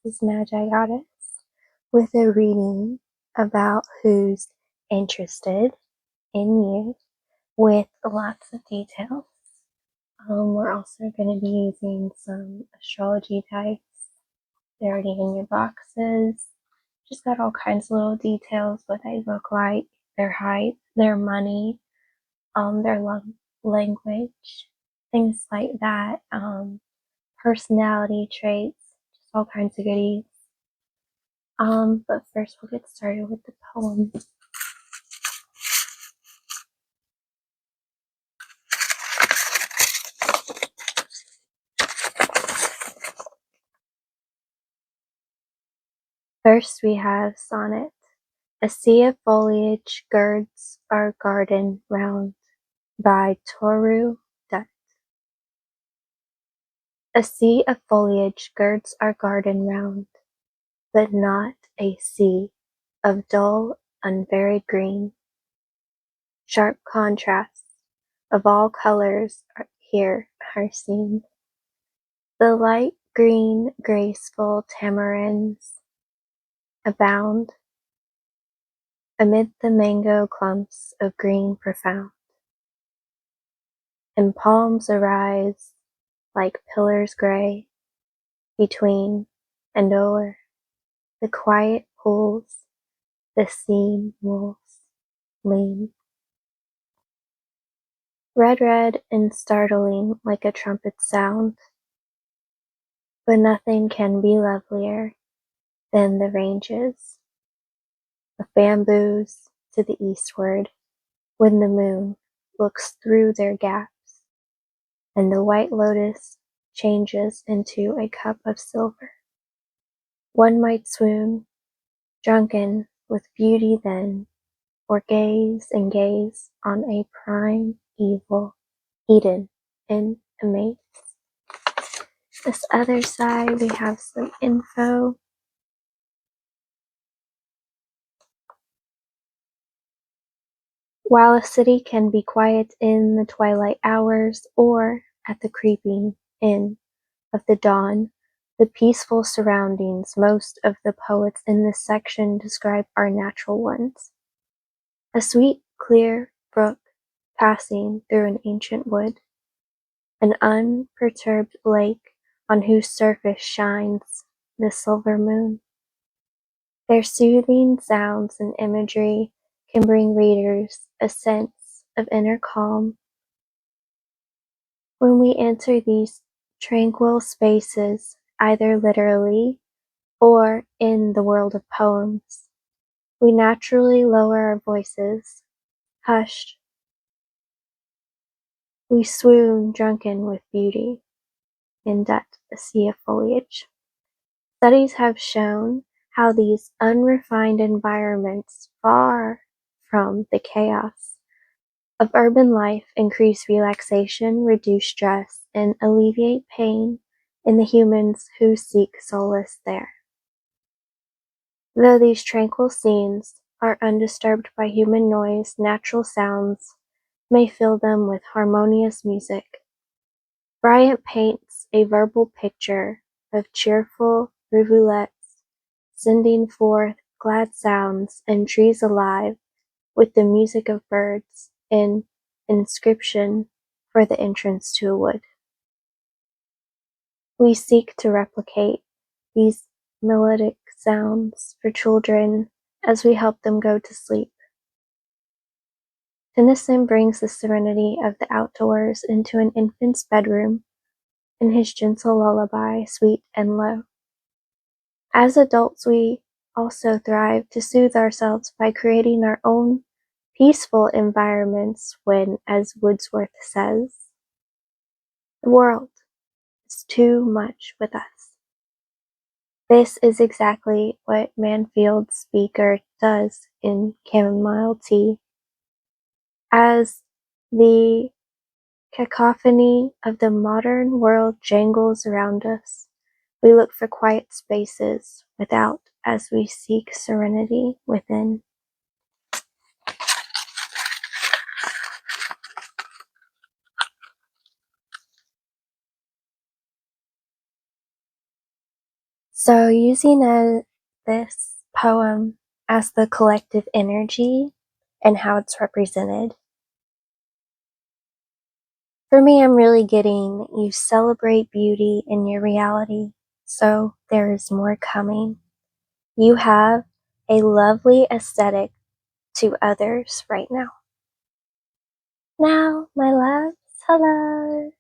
is Magigoddess with a reading about who's interested in you with lots of details. We're also going to be using some astrology types. They're already in your boxes. Just got all kinds of little details, what they look like, their height, their money, their love language, things like that, personality traits, just all kinds of goodies. But first we'll get started with the poem. First we have sonnet. A sea of foliage girds our garden round, by Toru Dutt. A sea of foliage girds our garden round, but not a sea of dull, unvaried green. Sharp contrasts of all colors here are seen. The light green, graceful tamarinds abound amid the mango clumps of green profound, and palms arise like pillars gray between and o'er the quiet pools the sea wolves lean. Red and startling like a trumpet sound, but nothing can be lovelier than the ranges of bamboos to the eastward, when the moon looks through their gaps, and the white lotus changes into a cup of silver. One might swoon, drunken with beauty then, or gaze and gaze on a prime evil Eden in amaze. This other side we have some info. While a city can be quiet in the twilight hours or at the creeping in of the dawn, the peaceful surroundings most of the poets in this section describe are natural ones. A sweet, clear brook passing through an ancient wood, an unperturbed lake on whose surface shines the silver moon. Their soothing sounds and imagery can bring readers a sense of inner calm. When we enter these tranquil spaces, either literally or in the world of poems, we naturally lower our voices. Hushed, we swoon drunken with beauty, in Dutt, a sea of foliage. Studies have shown how these unrefined environments, far from the chaos of urban life, increase relaxation, reduce stress, and alleviate pain in the humans who seek solace there. Though these tranquil scenes are undisturbed by human noise, natural sounds may fill them with harmonious music. Bryant paints a verbal picture of cheerful rivulets sending forth glad sounds and trees alive with the music of birds, in inscription for the entrance to a wood. We seek to replicate these melodic sounds for children as we help them go to sleep. Tennyson brings the serenity of the outdoors into an infant's bedroom in his gentle lullaby, sweet and low. As adults, we also thrive to soothe ourselves by creating our own peaceful environments when, as Wordsworth says, the world is too much with us. This is exactly what Manfield's speaker does in Chamomile Tea. As the cacophony of the modern world jangles around us, we look for quiet spaces without as we seek serenity within. So using this poem as the collective energy and how it's represented. For me, I'm really getting you celebrate beauty in your reality, so there is more coming. You have a lovely aesthetic to others right now. Now, my loves, hello.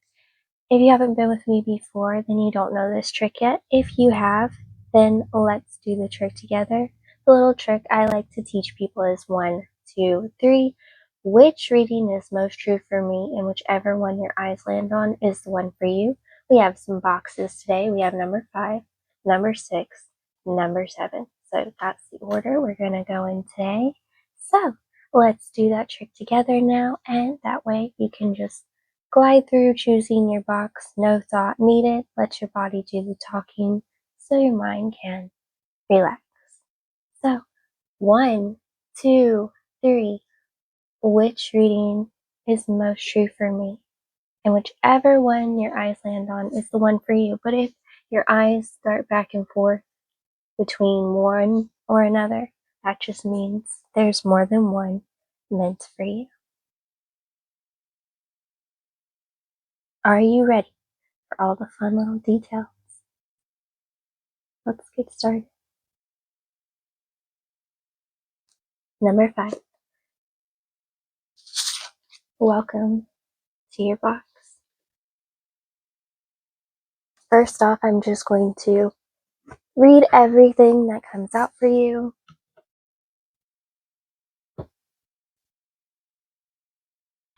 If you haven't been with me before, then you don't know this trick yet. If you have, then let's do the trick together. The little trick I like to teach people is 1, 2, 3. Which reading is most true for me, and whichever one your eyes land on is the one for you. We have some boxes today. We have number 5, number 6, number 7. So that's the order we're going to go in today. So let's do that trick together now, and that way you can just glide through choosing your box, no thought needed. Let your body do the talking so your mind can relax. So, 1, 2, 3. Which reading is most true for me? And whichever one your eyes land on is the one for you. But if your eyes dart back and forth between one or another, that just means there's more than one meant for you. Are you ready for all the fun little details? Let's get started. Number 5. Welcome to your box. First off, I'm just going to read everything that comes out for you.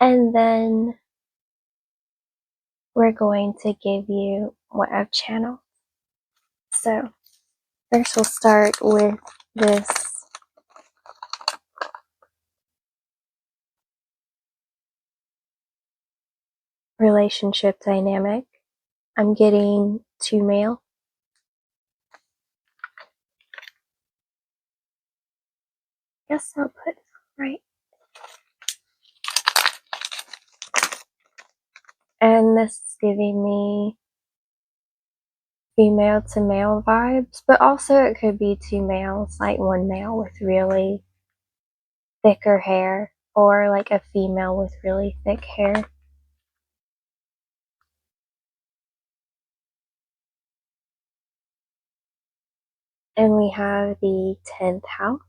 And then we're going to give you what I've channeled. So first we'll start with this relationship dynamic. I'm getting 2 male. Guess I'll put right. And this is giving me female to male vibes, but also it could be 2 males, like 1 male with really thicker hair, or like a female with really thick hair. And we have the 10th house.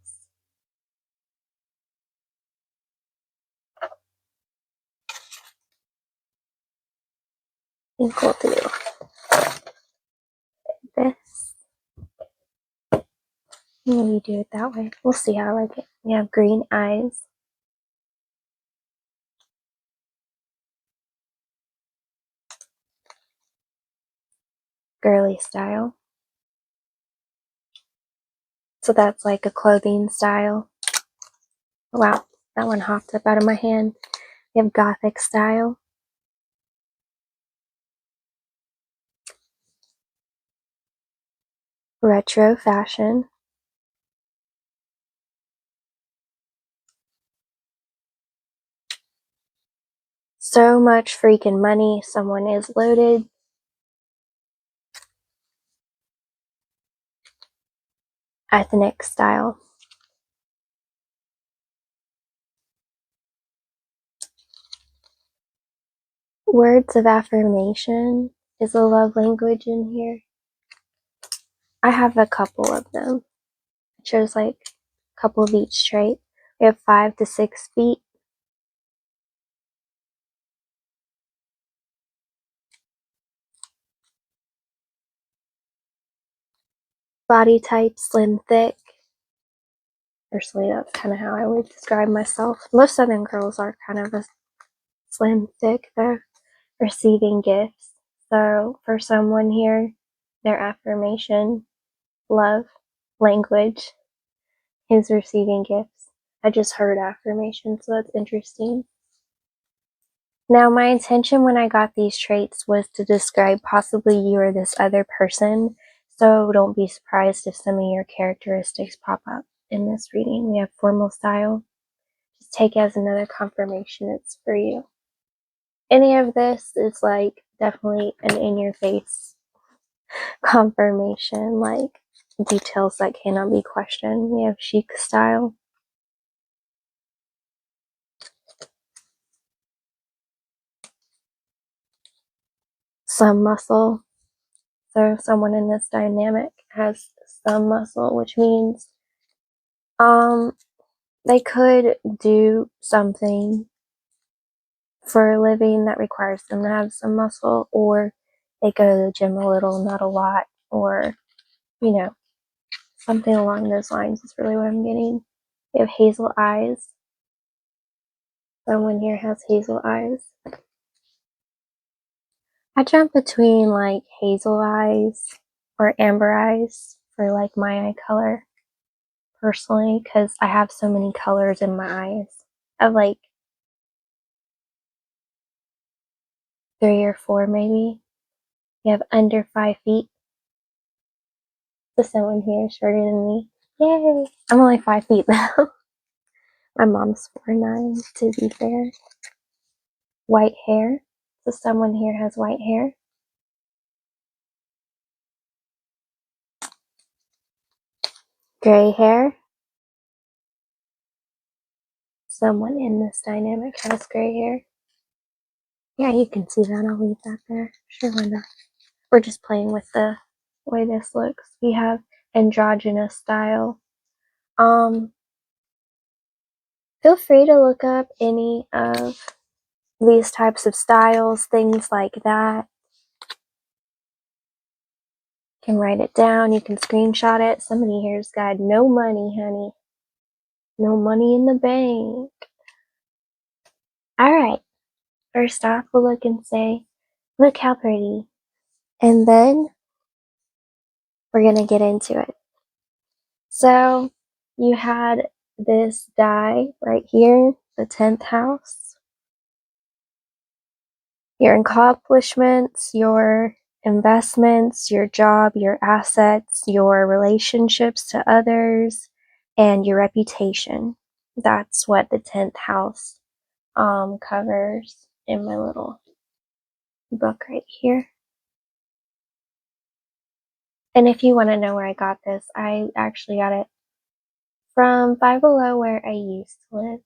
I think we'll do this. Maybe do it that way. We'll see how I like it. We have green eyes. Girly style. So that's like a clothing style. Wow, that one hopped up out of my hand. We have gothic style. Retro fashion. So much freaking money. Someone is loaded. Ethnic style. Words of affirmation is a love language in here. I have a couple of them. It shows like a couple of each trait. We have 5 to 6 feet. Body type, slim, thick. Personally, that's kind of how I would describe myself. Most Southern girls are kind of a slim, thick, though. Receiving gifts. So for someone here, their affirmation, love, language is receiving gifts. I just heard affirmation, so that's interesting. Now, my intention when I got these traits was to describe possibly you or this other person, so don't be surprised if some of your characteristics pop up in this reading. We have formal style. Just take it as another confirmation it's for you. Any of this is like definitely an in your face confirmation, like details that cannot be questioned. We have chic style. Some muscle. So someone in this dynamic has some muscle, which means they could do something for a living that requires them to have some muscle, or they go to the gym a little, not a lot, or something along those lines is really what I'm getting. They have hazel eyes. Someone here has hazel eyes. I jump between like hazel eyes or amber eyes for like my eye color personally, because I have so many colors in my eyes. I have like 3 or 4 maybe. You have under 5 feet. So someone here is shorter than me. Yay! I'm only 5 feet though. My mom's 4'9", to be fair. White hair. So someone here has white hair. Gray hair. Someone in this dynamic has gray hair. Yeah, you can see that. I'll leave that there. Sure, why not? We're just playing with the way this looks. We have androgynous style. Feel free to look up any of these types of styles, things like that. You can write it down. You can screenshot it. Somebody here's got no money, honey. No money in the bank. All right. First off, we'll look and say, look how pretty. And then we're going to get into it. So you had this die right here, the 10th house. Your accomplishments, your investments, your job, your assets, your relationships to others, and your reputation. That's what the 10th house covers in my little book right here. And if you want to know where I got this, I actually got it from Five Below, where I used to live.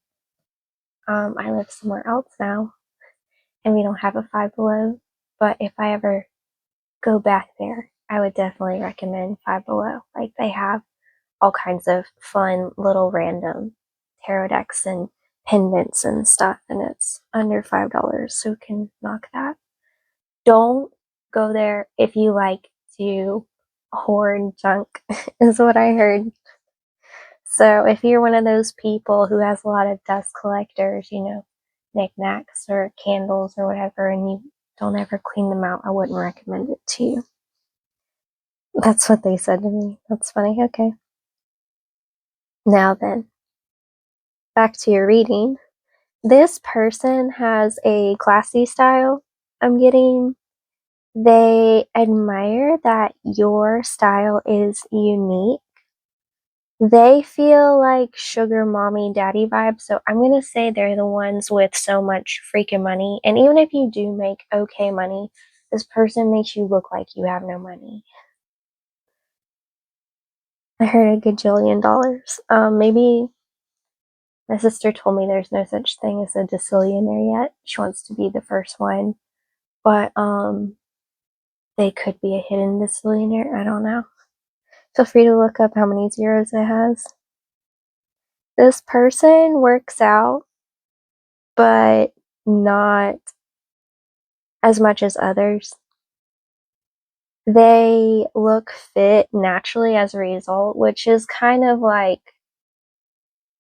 I live somewhere else now, and we don't have a Five Below, but if I ever go back there, I would definitely recommend Five Below. Like, they have all kinds of fun little random tarot decks and pendants and stuff, and it's under $5, so you can knock that. Don't go there if you like to hoard junk, is what I heard. So if you're one of those people who has a lot of dust collectors, knickknacks or candles or whatever, and you don't ever clean them out, I wouldn't recommend it to you. That's what they said to me. That's funny. Okay. Now then, back to your reading. This person has a classy style, I'm getting. They admire that your style is unique. They feel like sugar mommy daddy vibes, so I'm going to say they're the ones with so much freaking money. And even if you do make okay money, this person makes you look like you have no money. I heard a gajillion dollars. Maybe my sister told me there's no such thing as a decillionaire yet. She wants to be the first one. But they could be a hidden decillionaire. I don't know. Feel free to look up how many zeros it has. This person works out, but not as much as others. They look fit naturally as a result, which is kind of like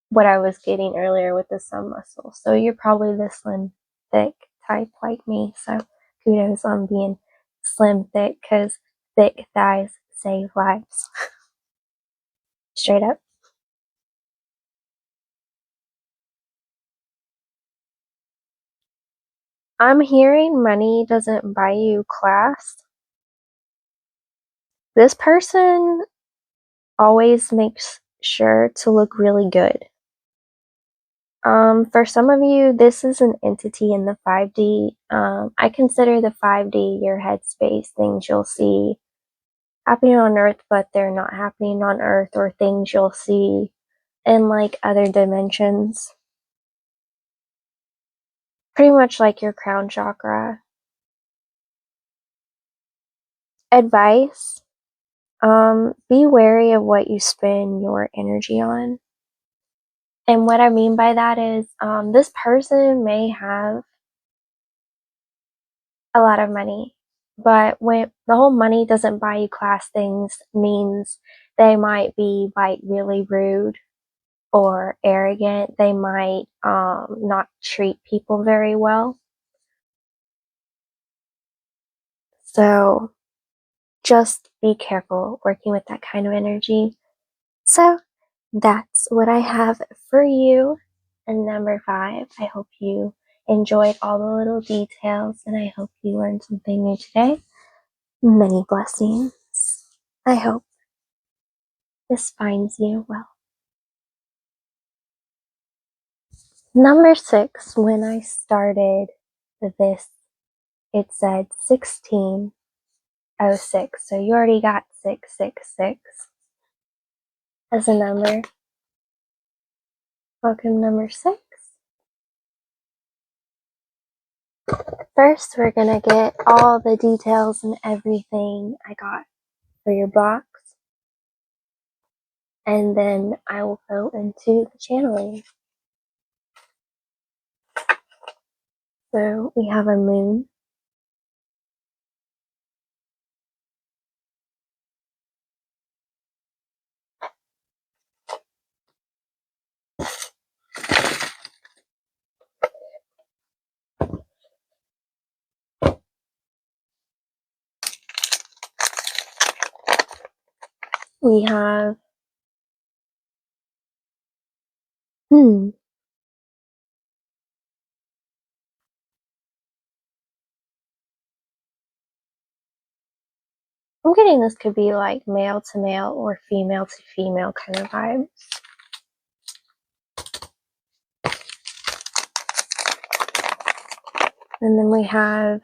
what I was getting earlier with the sun muscle. So you're probably the slim, thick type like me. So kudos on being slim, thick, because thick thighs save lives. Straight up. I'm hearing money doesn't buy you class. This person always makes sure to look really good. For some of you, this is an entity in the 5D. I consider the 5D your headspace, things you'll see happening on Earth, but they're not happening on Earth, or things you'll see in like other dimensions. Pretty much like your crown chakra. Advice: be wary of what you spend your energy on. And what I mean by that is, this person may have a lot of money, but when the whole money doesn't buy you class things means they might be like really rude or arrogant. They might not treat people very well. So just be careful working with that kind of energy. So that's what I have for you. And number 5, I hope you enjoyed all the little details, and I hope you learned something new today. Many blessings. I hope this finds you well. Number 6, when I started this, it said 1606. So you already got 666 as a number. Welcome, number 6. First, we're going to get all the details and everything I got for your box. And then I will go into the channeling. So we have a moon. We have I'm getting this could be like male to male or female to female kind of vibes. And then we have,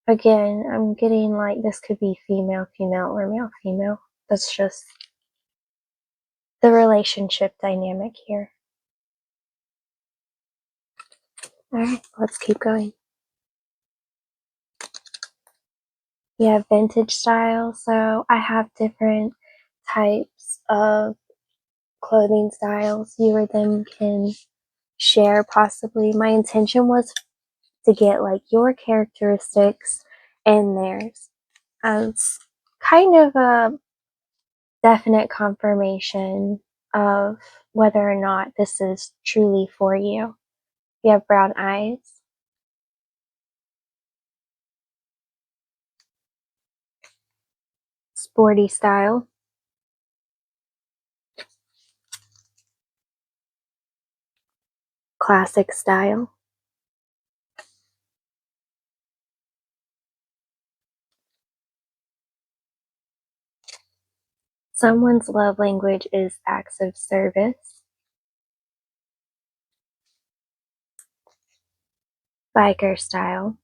again, I'm getting like this could be female, female, or male, female. That's just the relationship dynamic here. Alright, let's keep going. We have vintage style. So I have different types of clothing styles. You or them can share possibly. My intention was to get like your characteristics and theirs as kind of a definite confirmation of whether or not this is truly for you. You have brown eyes, sporty style, classic style, someone's love language is acts of service, biker style.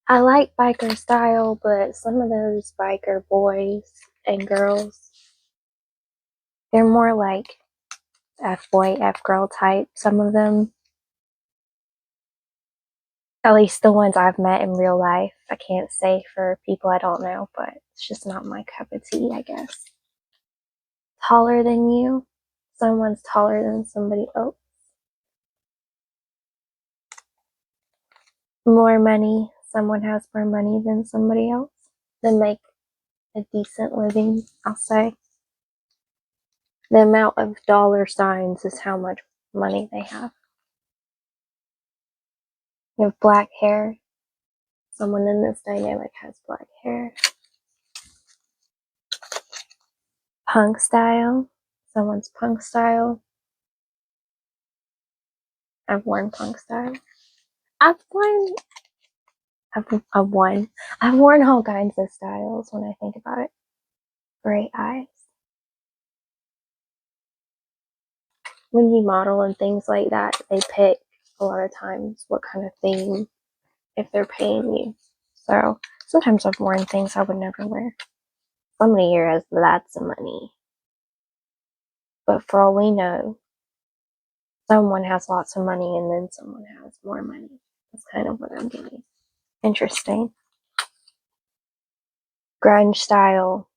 I like biker style, but some of those biker boys and girls, they're more like F-boy, F-girl type. Some of them, at least the ones I've met in real life. I can't say for people I don't know, but it's just not my cup of tea, I guess. Taller than you. Someone's taller than somebody else. More money. Someone has more money than somebody else. They make a decent living, I'll say. The amount of dollar signs is how much money they have. You have black hair. Someone in this dynamic has black hair. Punk style. Someone's punk style. I've worn punk style. I've worn all kinds of styles when I think about it. Gray eyes. When you model and things like that, they pick a lot of times what kind of theme if they're paying you. So sometimes I've worn things I would never wear. Somebody here has lots of money. But for all we know, someone has lots of money and then someone has more money. That's kind of what I'm getting. Interesting. Grunge style.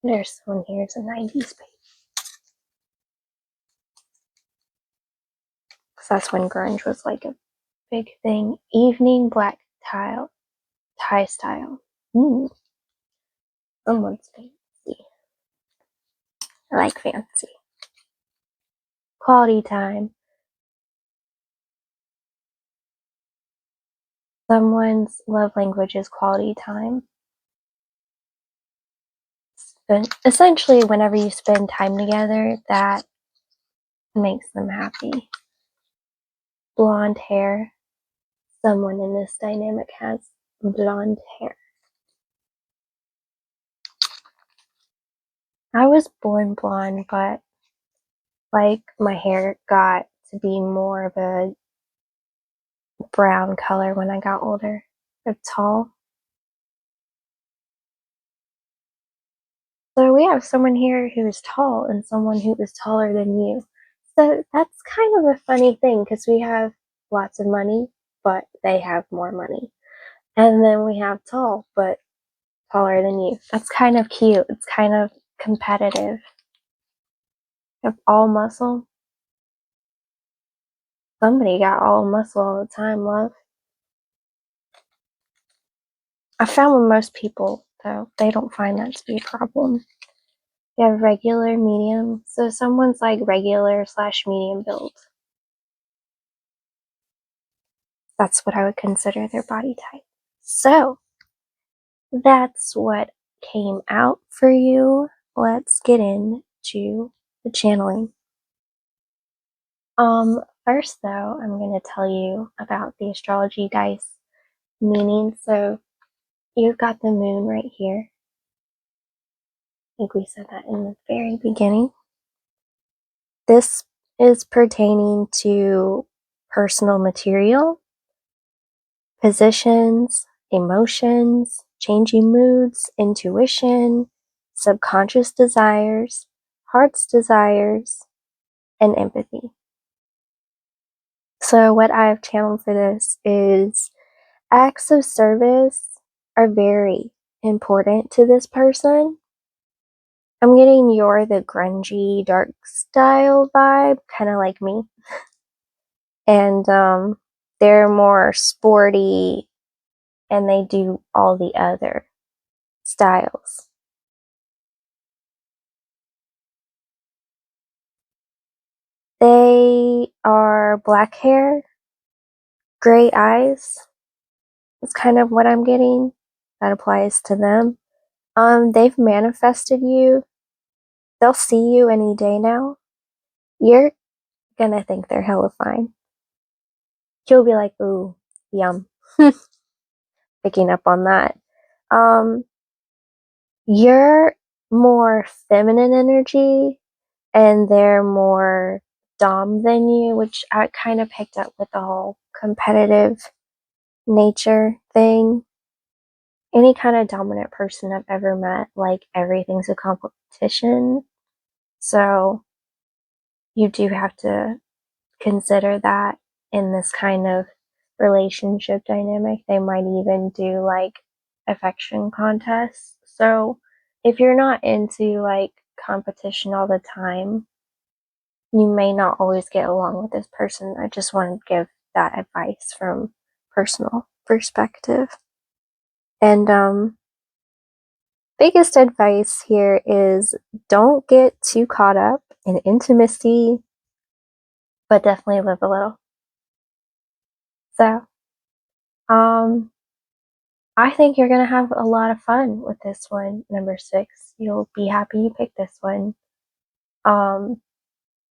There's someone here who's a 90s baby. Because that's when grunge was like a big thing. Evening black tie style. Someone's fancy. I like fancy. Quality time. Someone's love language is quality time. But essentially, whenever you spend time together, that makes them happy. Blonde hair. Someone in this dynamic has blonde hair. I was born blonde, but like my hair got to be more of a brown color when I got older. It's tall. So we have someone here who is tall and someone who is taller than you. So that's kind of a funny thing because we have lots of money, but they have more money. And then we have tall, but taller than you. That's kind of cute. It's kind of competitive. You have all muscle. Somebody got all muscle all the time, love. I found with most people, though, they don't find that to be a problem. They have regular, medium. So someone's like regular/medium build. That's what I would consider their body type. So that's what came out for you. Let's get into the channeling. First though, I'm going to tell you about the astrology dice meaning. So you've got the moon right here. I think we said that in the very beginning. This is pertaining to personal material, positions, emotions, changing moods, intuition, subconscious desires, heart's desires, and empathy. So what I've channeled for this is acts of service are very important to this person. I'm getting you're the grungy, dark style vibe, kind of like me. And they're more sporty and they do all the other styles. They are black hair, gray eyes. That's kind of what I'm getting. That applies to them. They've manifested you. They'll see you any day now. You're gonna think they're hella fine. You'll be like, ooh, yum. Picking up on that. You're more feminine energy and they're more dom than you, which I kind of picked up with the whole competitive nature thing. Any kind of dominant person I've ever met, like everything's a competition. So you do have to consider that in this kind of relationship dynamic. They might even do like affection contests. So if you're not into like competition all the time, you may not always get along with this person. I just want to give that advice from personal perspective. And biggest advice here is don't get too caught up in intimacy, but definitely live a little. So, I think you're gonna have a lot of fun with this one, number 6. You'll be happy you picked this one.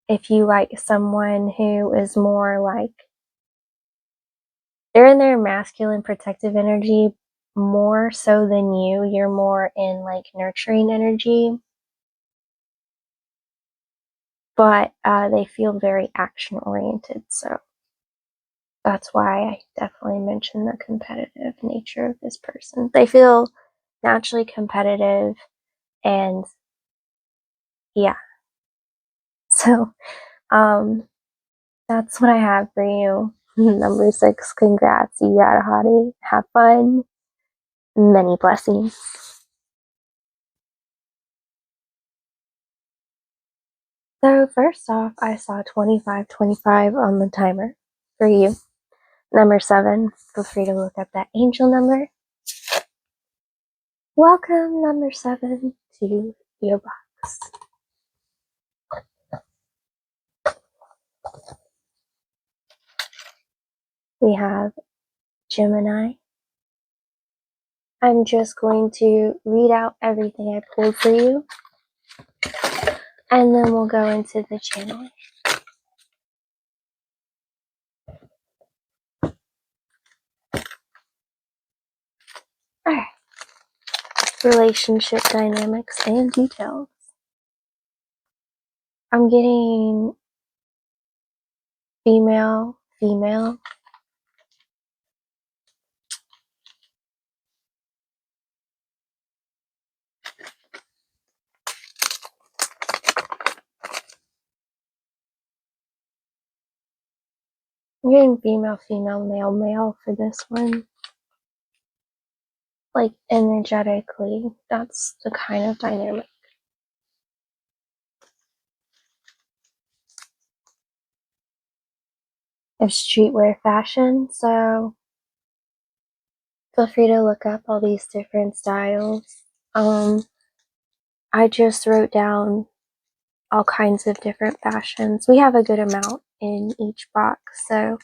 If you like someone who is more like they're in their masculine protective energy more so than you're more in like nurturing energy, but they feel very action oriented. So that's why I definitely mentioned the competitive nature of this person. They feel naturally competitive, and yeah. So, that's what I have for you. Number 6, congrats, you got a hottie. Have fun. Many blessings. So first off, I saw 2525 on the timer for you. Number 7, feel free to look up that angel number. Welcome, number 7, to your box. We have Gemini. I'm just going to read out everything I pulled for you, and then we'll go into the channeling. Alright. Relationship dynamics and details. I'm getting female. I'm getting female, male for this one. Like, energetically, that's the kind of dynamic. Of streetwear fashion, so feel free to look up all these different styles. I just wrote down all kinds of different fashions. We have a good amount in each box, so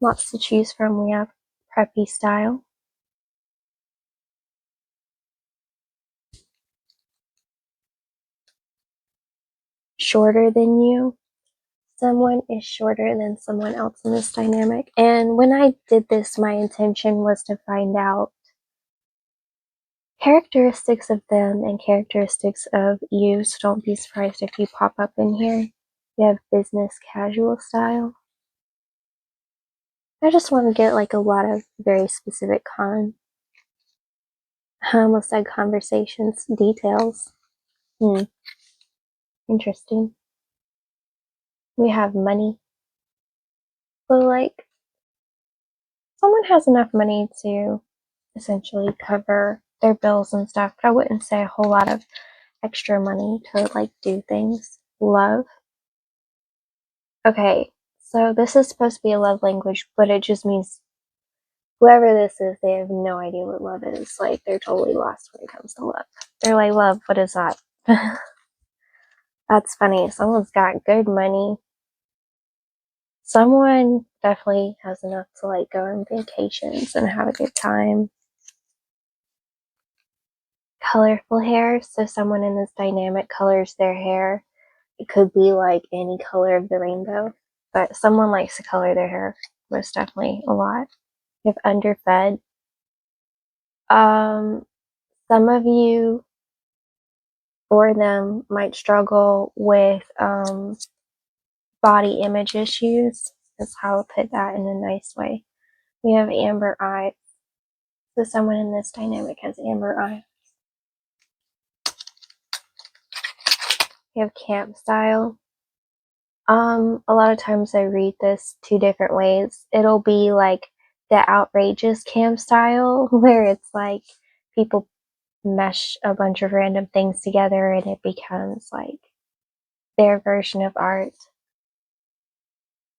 lots to choose from. We have preppy style, shorter than you. Someone is shorter than someone else in this dynamic. And when I did this, my intention was to find out characteristics of them and characteristics of you. So don't be surprised if you pop up in here. You have business casual style. I just want to get like a lot of very specific I almost said conversations, details. Interesting. We have money. So like, someone has enough money to essentially cover their bills and stuff, but I wouldn't say a whole lot of extra money to like do things. Love. Okay, so this is supposed to be a love language, but it just means whoever this is, they have no idea what love is. Like, they're totally lost when it comes to love. They're like, love, what is that? That's funny. Someone's got good money. Someone definitely has enough to like go on vacations and have a good time. Colorful hair. So someone in this dynamic colors their hair. It could be like any color of the rainbow, but someone likes to color their hair most definitely a lot. You have underfed. Some of you or them might struggle with body image issues. That's how I'll put that in a nice way. We have amber eyes. So someone in this dynamic has amber eyes. We have camp style. A lot of times I read this 2 different ways. It'll be like the outrageous camp style, where it's like people mesh a bunch of random things together and it becomes like their version of art.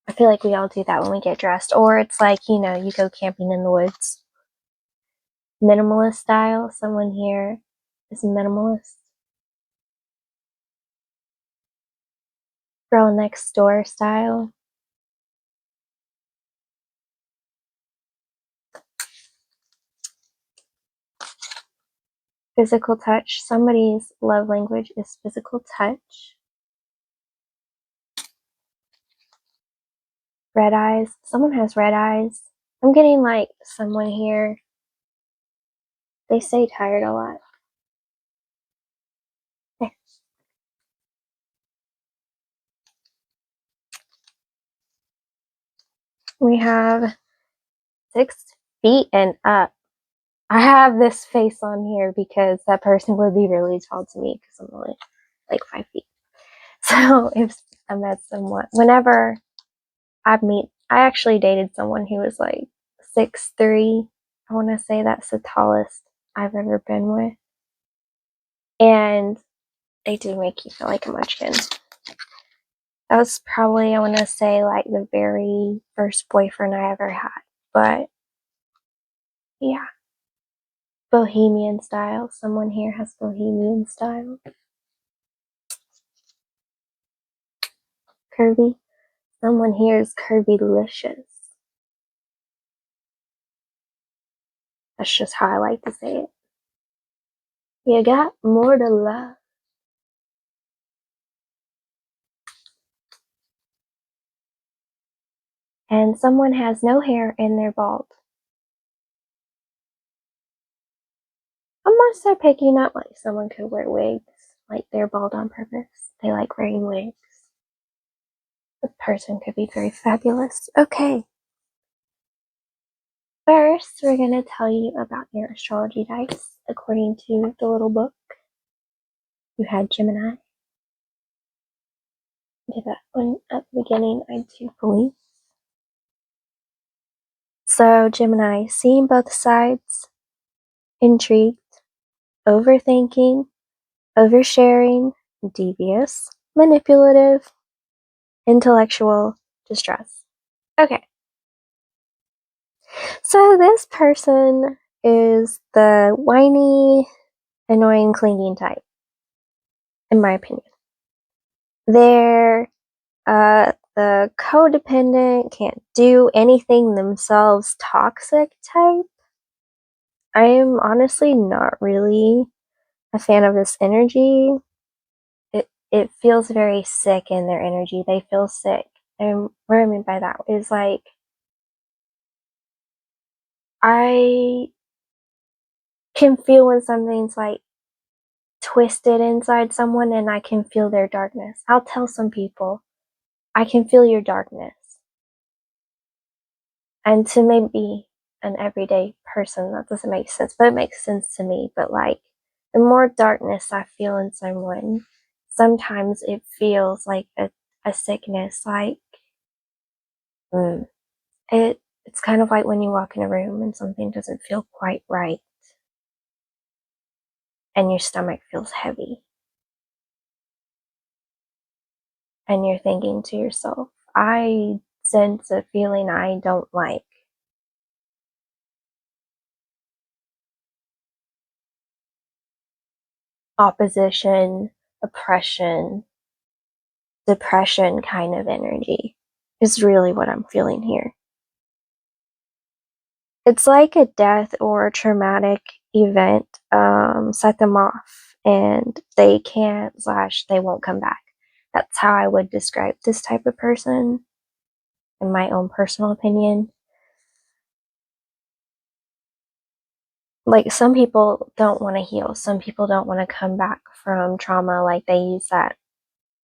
I feel like we all do that when we get dressed. Or it's like, you go camping in the woods. Minimalist style. Someone here is minimalist. Girl next door style. Physical touch. Somebody's love language is physical touch. Red eyes. Someone has red eyes. I'm getting like someone here. They stay tired a lot. Okay. We have 6 feet and up. I have this face on here because that person would be really tall to me because I'm only like 5 feet. So if I met someone, whenever I actually dated someone who was like 6'3". I want to say that's the tallest I've ever been with. And they do make you feel like a munchkin. That was probably, I want to say, like the very first boyfriend I ever had. But yeah, bohemian style. Someone here has bohemian style. Curvy. Someone here is curvy-licious. That's just how I like to say it. You got more to love. And someone has no hair and they're bald. I must start picking up like someone could wear wigs. Like they're bald on purpose. They like wearing wigs. The person could be very fabulous. Okay. First, we're going to tell you about your astrology dice. According to the little book, you had Gemini. Did that one at the beginning. I do believe. So, Gemini, seeing both sides, intrigued, overthinking, oversharing, devious, manipulative, intellectual, distress. Okay. So, this person is the whiny, annoying, clinging type, in my opinion. They're the codependent, can't do anything themselves, toxic type. I am honestly not really a fan of this energy. It feels very sick in their energy. They feel sick. And what I mean by that is like, I can feel when something's like twisted inside someone and I can feel their darkness. I'll tell some people, I can feel your darkness. And to maybe an everyday person, that doesn't make sense, but it makes sense to me. But like, the more darkness I feel in someone, sometimes it feels like a sickness. Like, it's kind of like when you walk in a room and something doesn't feel quite right, and your stomach feels heavy, and you're thinking to yourself, I sense a feeling I don't like. Opposition, oppression, depression kind of energy is really what I'm feeling here. It's like a death or a traumatic event set them off and they can't / they won't come back. That's how I would describe this type of person in my own personal opinion. Like, some people don't want to heal. Some people don't want to come back from trauma. Like, they use that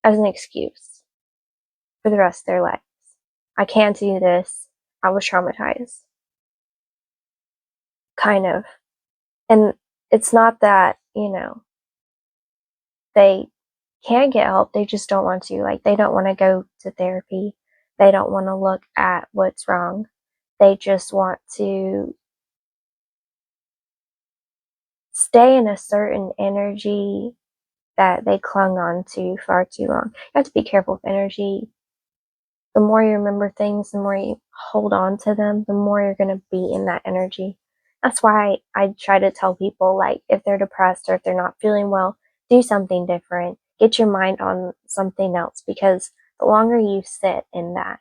as an excuse for the rest of their lives. I can't do this. I was traumatized. Kind of. And it's not that, they can't get help. They just don't want to. Like, they don't want to go to therapy. They don't want to look at what's wrong. They just want to stay in a certain energy that they clung on to far too long. You have to be careful with energy. The more you remember things, the more you hold on to them, the more you're going to be in that energy. That's why I try to tell people, like, if they're depressed or if they're not feeling well, do something different. Get your mind on something else, because the longer you sit in that,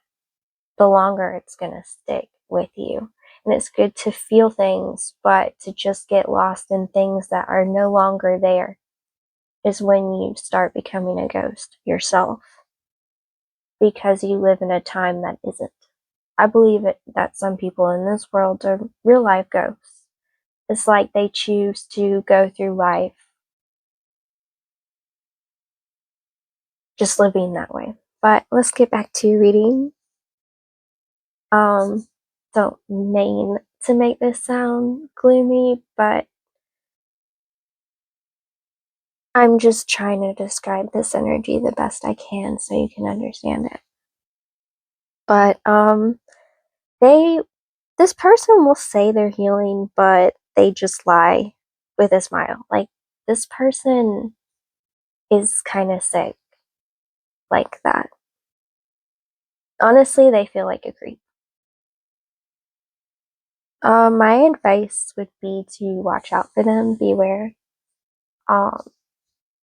the longer it's going to stick with you. And it's good to feel things, but to just get lost in things that are no longer there is when you start becoming a ghost yourself, because you live in a time that isn't. I believe that some people in this world are real life ghosts. It's like they choose to go through life just living that way. But let's get back to reading. don't mean to make this sound gloomy, but I'm just trying to describe this energy the best I can so you can understand it. But this person will say they're healing, but they just lie with a smile. Like, this person is kind of sick like that. Honestly, they feel like a creep. My advice would be to watch out for them, beware. Um,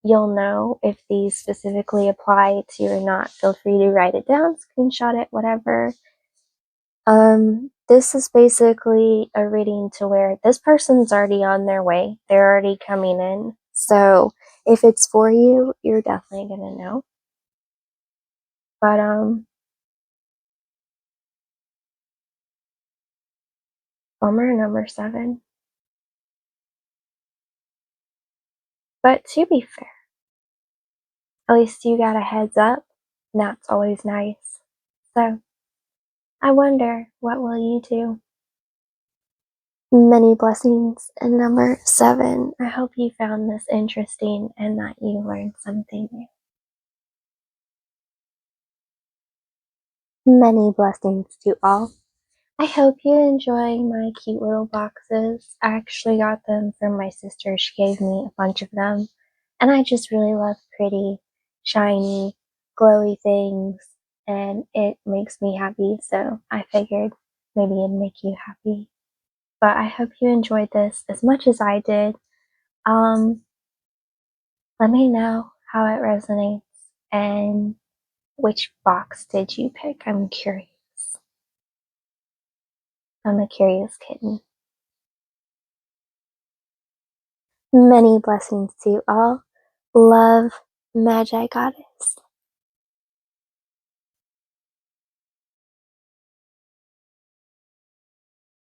you'll know if these specifically apply to you or not. Feel free to write it down, screenshot it, whatever. This is basically a reading to where this person's already on their way. They're already coming in. So if it's for you, you're definitely gonna know. But bummer number 7. But to be fair, at least you got a heads up, and that's always nice. So I wonder, what will you do? Many blessings. And number 7, I hope you found this interesting and that you learned something new. Many blessings to all. I hope you enjoy my cute little boxes. I actually got them from my sister. She gave me a bunch of them. And I just really love pretty, shiny, glowy things. And it makes me happy. So I figured maybe it'd make you happy. But I hope you enjoyed this as much as I did. Let me know how it resonates and which box did you pick? I'm curious. I'm a curious kitten. Many blessings to you all. Love, Magigoddess.